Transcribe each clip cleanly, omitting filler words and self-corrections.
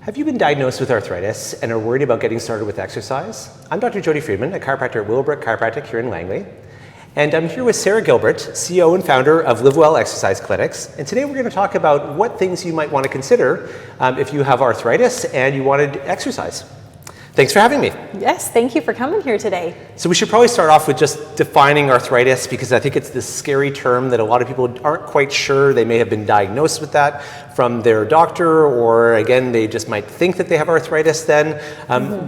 Have you been diagnosed with arthritis and are worried about getting started with exercise? I'm Dr. Jody Freedman, a chiropractor at Willowbrook Chiropractic here in Langley. And I'm here with Sarah Gilbert, CEO and founder of Live Well Exercise Clinics. And today we're going to talk about what things you might want to consider if you have arthritis and you want to exercise. Thanks for having me. Yes, thank you for coming here today. So we should probably start off with just defining arthritis, because I think it's this scary term that a lot of people aren't quite sure. They may have been diagnosed with that from their doctor, or again, they just might think that they have arthritis then.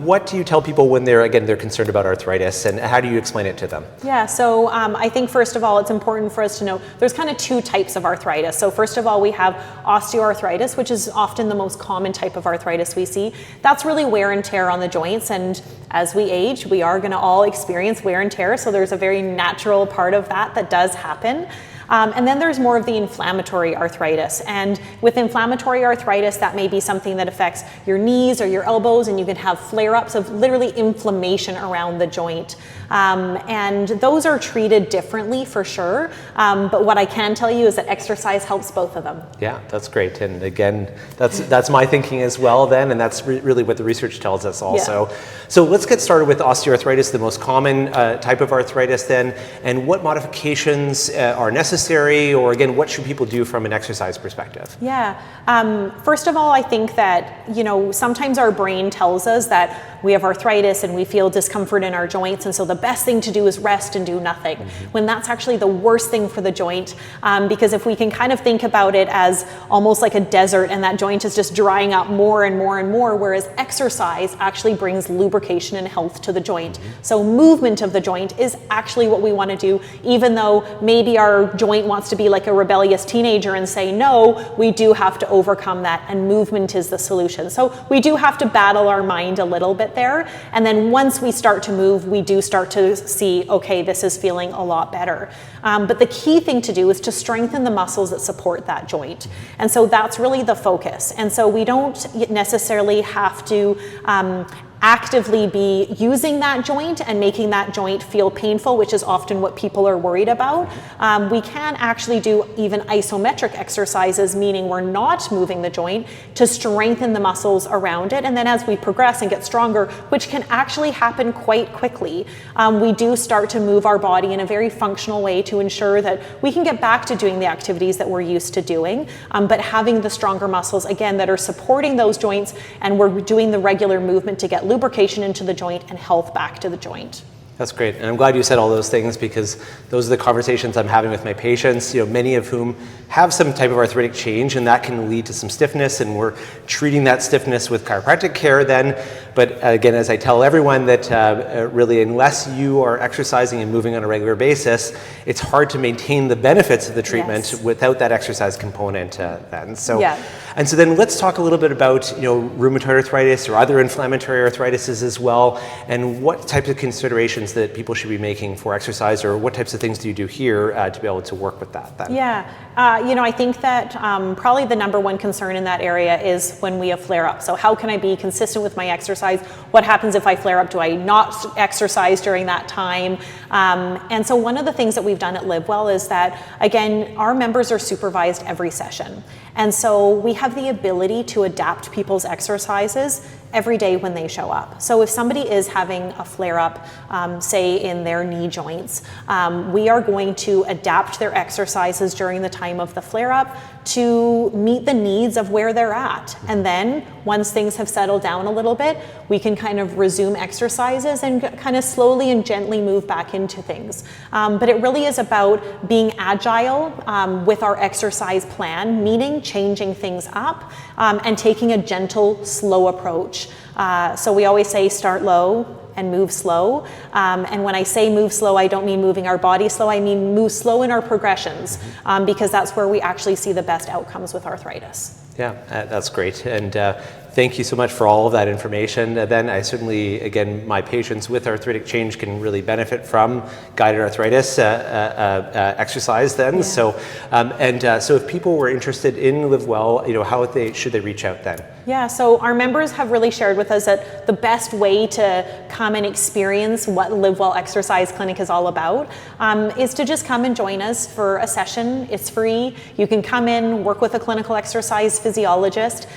What do you tell people when they're concerned about arthritis, and how do you explain it to them? Yeah, so I think first of all, it's important for us to know there's kind of two types of arthritis. So first of all, we have osteoarthritis, which is often the most common type of arthritis we see. That's really wear and tear on the joints, and as we age, we are going to all experience wear and tear, so there's a very natural part of that does happen. And then there's more of the inflammatory arthritis. And with inflammatory arthritis, that may be something that affects your knees or your elbows, and you can have flare-ups of literally inflammation around the joint. And those are treated differently for sure. But what I can tell you is that exercise helps both of them. Yeah, that's great. And again, that's my thinking as well then, and that's really what the research tells us also. Yeah. So let's get started with osteoarthritis, the most common type of arthritis then, and what modifications are necessary, or again, what should people do from an exercise perspective? Yeah, first of all, I think that, sometimes our brain tells us that we have arthritis and we feel discomfort in our joints, and so the best thing to do is rest and do nothing, when that's actually the worst thing for the joint, because if we can kind of think about it as almost like a desert and that joint is just drying up more and more and more, whereas exercise actually brings lubrication and health to the joint. So movement of the joint is actually what we want to do, even though maybe our joint wants to be like a rebellious teenager and say no, we do have to overcome that, and movement is the solution. So we do have to battle our mind a little bit there, and then once we start to move, we do start to see, okay, this is feeling a lot better. But the key thing to do is to strengthen the muscles that support that joint, and so that's really the focus. And so we don't necessarily have to actively be using that joint and making that joint feel painful, which is often what people are worried about. We can actually do even isometric exercises, meaning we're not moving the joint, to strengthen the muscles around it. And then as we progress and get stronger, which can actually happen quite quickly, we do start to move our body in a very functional way to ensure that we can get back to doing the activities that we're used to doing, but having the stronger muscles, again, that are supporting those joints, and we're doing the regular movement to get lubrication into the joint and health back to the joint. That's great, and I'm glad you said all those things, because those are the conversations I'm having with my patients, many of whom have some type of arthritic change, and that can lead to some stiffness, and we're treating that stiffness with chiropractic care then. But again, as I tell everyone, that really, unless you are exercising and moving on a regular basis, it's hard to maintain the benefits of the treatment without that exercise component then. So, and so then let's talk a little bit about rheumatoid arthritis or other inflammatory arthritises as well, and what types of considerations that people should be making for exercise, or what types of things do you do here to be able to work with that then? Yeah, I think that probably the number one concern in that area is when we have flare-up. So how can I be consistent with my exercise? What happens if I flare up? Do I not exercise during that time? And so one of the things that we've done at Live Well is that, again, our members are supervised every session. And so we have the ability to adapt people's exercises every day when they show up. So if somebody is having a flare-up, say in their knee joints, we are going to adapt their exercises during the time of the flare-up to meet the needs of where they're at. And then once things have settled down a little bit, we can kind of resume exercises and kind of slowly and gently move back into things. But it really is about being agile with our exercise plan, meaning changing things up and taking a gentle, slow approach. So we always say start low and move slow. And when I say move slow, I don't mean moving our body slow, I mean move slow in our progressions, because that's where we actually see the best outcomes with arthritis. Yeah, that's great. And thank you so much for all of that information. Then I certainly, again, my patients with arthritic change can really benefit from guided arthritis exercise then. Yeah. So if people were interested in Live Well, how should they reach out then? Yeah, so our members have really shared with us that the best way to come and experience what Live Well Exercise Clinic is all about is to just come and join us for a session. It's free. You can come in, work with a clinical exercise physiologist,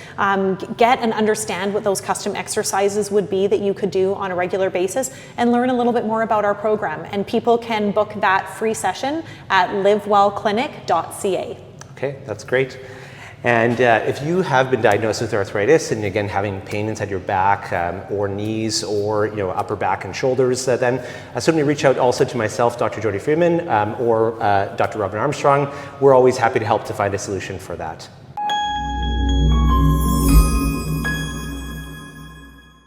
get and understand what those custom exercises would be that you could do on a regular basis, and learn a little bit more about our program. And people can book that free session at livewellclinic.ca. Okay, that's great. And if you have been diagnosed with arthritis and again having pain inside your back or knees or upper back and shoulders, then certainly reach out also to myself, Dr. Jody Freedman, or Dr. Robin Armstrong. We're always happy to help to find a solution for that.